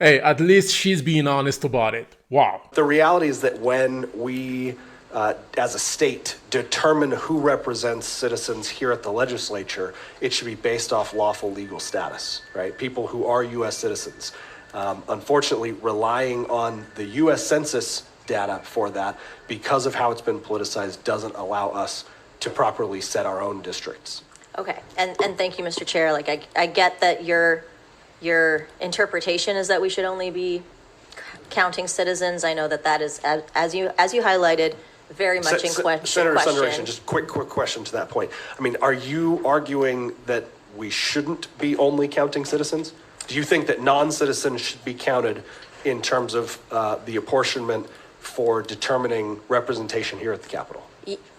Hey, at least she's being honest about it. Wow. The reality is that when we, as a state, determine who represents citizens here at the legislature, it should be based off lawful legal status, right? People who are U.S. citizens. Unfortunately, relying on the U.S. Census data for that, because of how it's been politicized, doesn't allow us to properly set our own districts. Okay, and thank you, Mr. Chair. Like, I get that your interpretation is that we should only be counting citizens. I know that is, as you highlighted, very much in question. Senator Sundaration, just quick question to that point. I mean, are you arguing that we shouldn't be only counting citizens? Do you think that non-citizens should be counted in terms of the apportionment for determining representation here at the Capitol?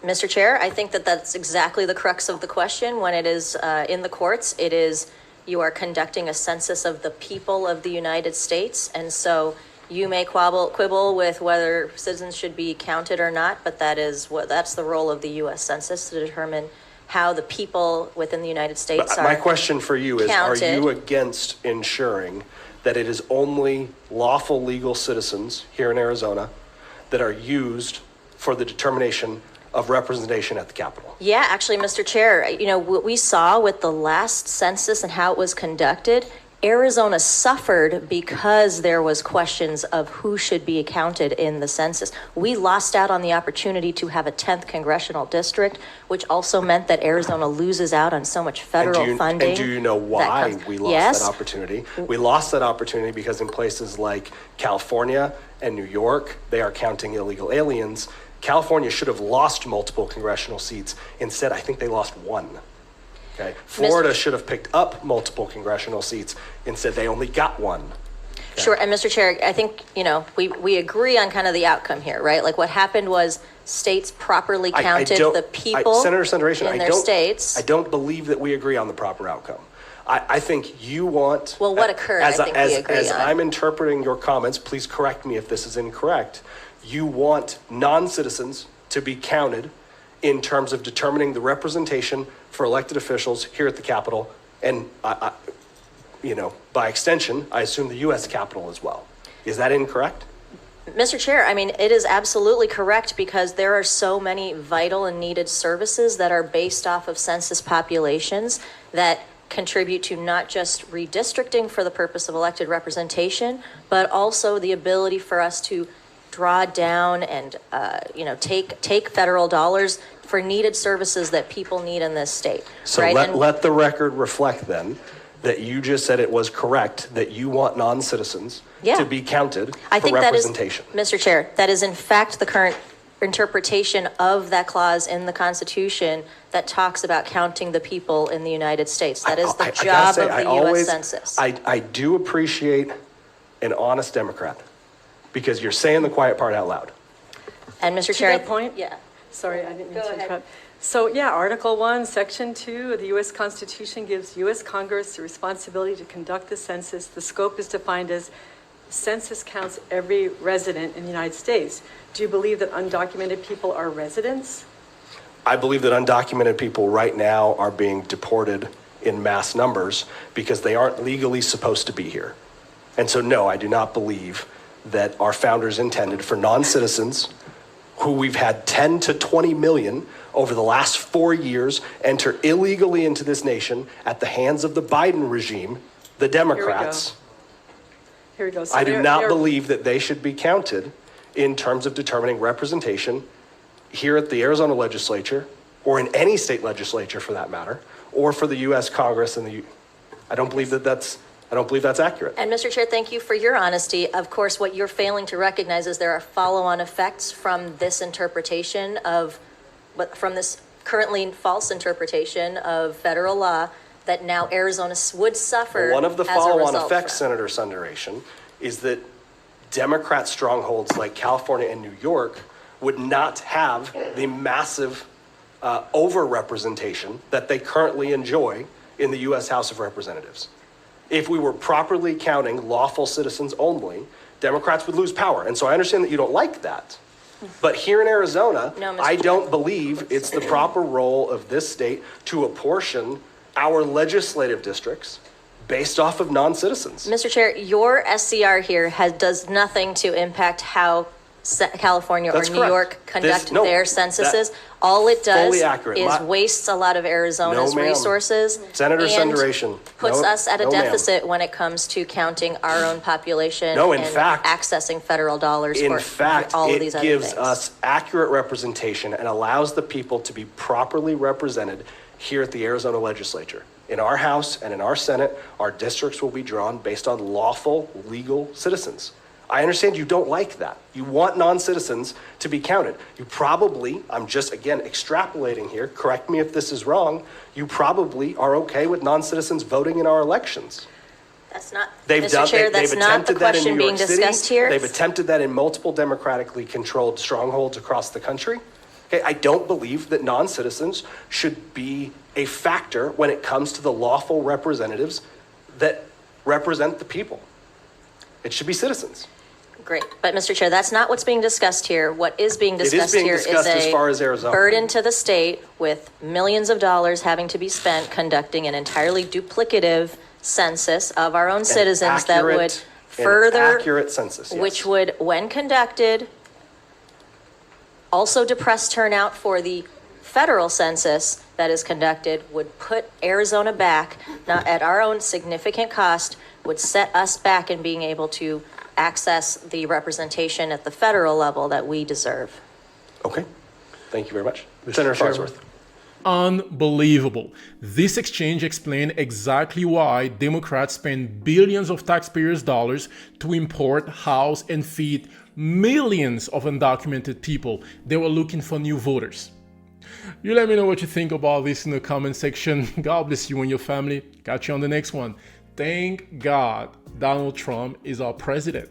Mr. Chair, I think that that's exactly the crux of the question. When it is in the courts, it is you are conducting a census of the people of the United States. And so you may quibble with whether citizens should be counted or not, but that's the role of the U.S. Census to determine how the people within the United States are My question for you is, counted. are you against ensuring that it is only lawful legal citizens here in Arizona that are used for the determination of representation at the Capitol? Yeah, actually, Mr. Chair, what we saw with the last census and how it was conducted, Arizona suffered because there was questions of who should be counted in the census. We lost out on the opportunity to have a 10th congressional district, which also meant that Arizona loses out on so much federal funding. And do you know why we lost that opportunity? We lost that opportunity because in places like California and New York, they are counting illegal aliens. California should have lost multiple congressional seats. Instead, I think they lost one. Okay. Florida should have picked up multiple congressional seats. Instead, they only got one. Okay. Sure. And Mr. Chair, I think, we agree on kind of the outcome here, right? Like what happened was states properly counted the people Senator Sundaration, in their states. I don't believe that we agree on the proper outcome. I think you want... Well, what occurred, I think we agree on. As I'm interpreting your comments, please correct me if this is incorrect. You want non-citizens to be counted in terms of determining the representation for elected officials here at the Capitol, and by extension, I assume the U.S. Capitol as well. Is that incorrect? Mr. Chair, I mean, it is absolutely correct because there are so many vital and needed services that are based off of census populations that contribute to not just redistricting for the purpose of elected representation, but also the ability for us to draw down and take federal dollars for needed services that people need in this state. So right? let the record reflect then that you just said it was correct that you want non-citizens to be counted for representation. That is, Mr. Chair, that is in fact the current interpretation of that clause in the Constitution that talks about counting the people in the United States. That is the job of the U.S. Census. I do appreciate an honest Democrat because you're saying the quiet part out loud. And Mr. Chair, that point? Yeah. Sorry, I didn't mean Go to ahead. interrupt. So yeah, Article 1, Section 2 of the U.S. Constitution gives U.S. Congress the responsibility to conduct the census. The scope is defined as census counts every resident in the United States. Do you believe that undocumented people are residents? I believe that undocumented people right now are being deported in mass numbers because they aren't legally supposed to be here. And so no, I do not believe that our founders intended for non-citizens who we've had 10 to 20 million over the last 4 years enter illegally into this nation at the hands of the Biden regime, the Democrats. Here we go. So I do not believe that they should be counted in terms of determining representation here at the Arizona legislature or in any state legislature for that matter, or for the U.S. Congress and I don't believe that's accurate. And Mr. Chair, thank you for your honesty. Of course, what you're failing to recognize is there are follow-on effects from this interpretation from this currently false interpretation of federal law that now Arizona would suffer. One of the as a follow-on result effects, from. Senator Sundaration, is that Democrat strongholds like California and New York would not have the massive over-representation that they currently enjoy in the U.S. House of Representatives. If we were properly counting lawful citizens only, Democrats would lose power. And so I understand that you don't like that. But here in Arizona, No, Mr. I don't believe it's the proper role of this state to apportion our legislative districts based off of non-citizens. Mr. Chair, your SCR here does nothing to impact how California or That's New correct. York conduct No, their censuses. All it does fully accurate. is wastes a lot of Arizona's No, ma'am. resources. Senator and Sundaration. puts No, us at a no, ma'am. deficit when it comes to counting our own population No, in and fact- accessing federal dollars In for fact, all of it these other gives things. us accurate representation and allows the people to be properly represented here at the Arizona legislature. In our House and in our Senate, our districts will be drawn based on lawful, legal citizens. I understand you don't like that. You want non-citizens to be counted. You probably, I'm just, again, extrapolating here, correct me if this is wrong, you probably are okay with non-citizens voting in our elections. That's not, They've Mr. Chair, they've that's not the attempted that in question New being York City. discussed here. They've attempted that in multiple democratically controlled strongholds across the country. Okay, I don't believe that non-citizens should be a factor when it comes to the lawful representatives that represent the people. It should be citizens. Great, but Mr. Chair, that's not what's being discussed here. What is being discussed being here discussed is as far as a Arizona. burden to the state with millions of dollars having to be spent conducting an entirely duplicative census of our own citizens that would An further, accurate census, yes. which would, when conducted, also depress turnout for the federal census that is conducted, would put Arizona back, not at our own significant cost, would set us back in being able to access the representation at the federal level that we deserve. Okay, thank you very much. Senator Farnsworth. Unbelievable. This exchange explained exactly why Democrats spend billions of taxpayers' dollars to import, house, and feed millions of undocumented people. They were looking for new voters. You let me know what you think about this in the comment section. God bless you and your family. Catch you on the next one. Thank God Donald Trump is our president.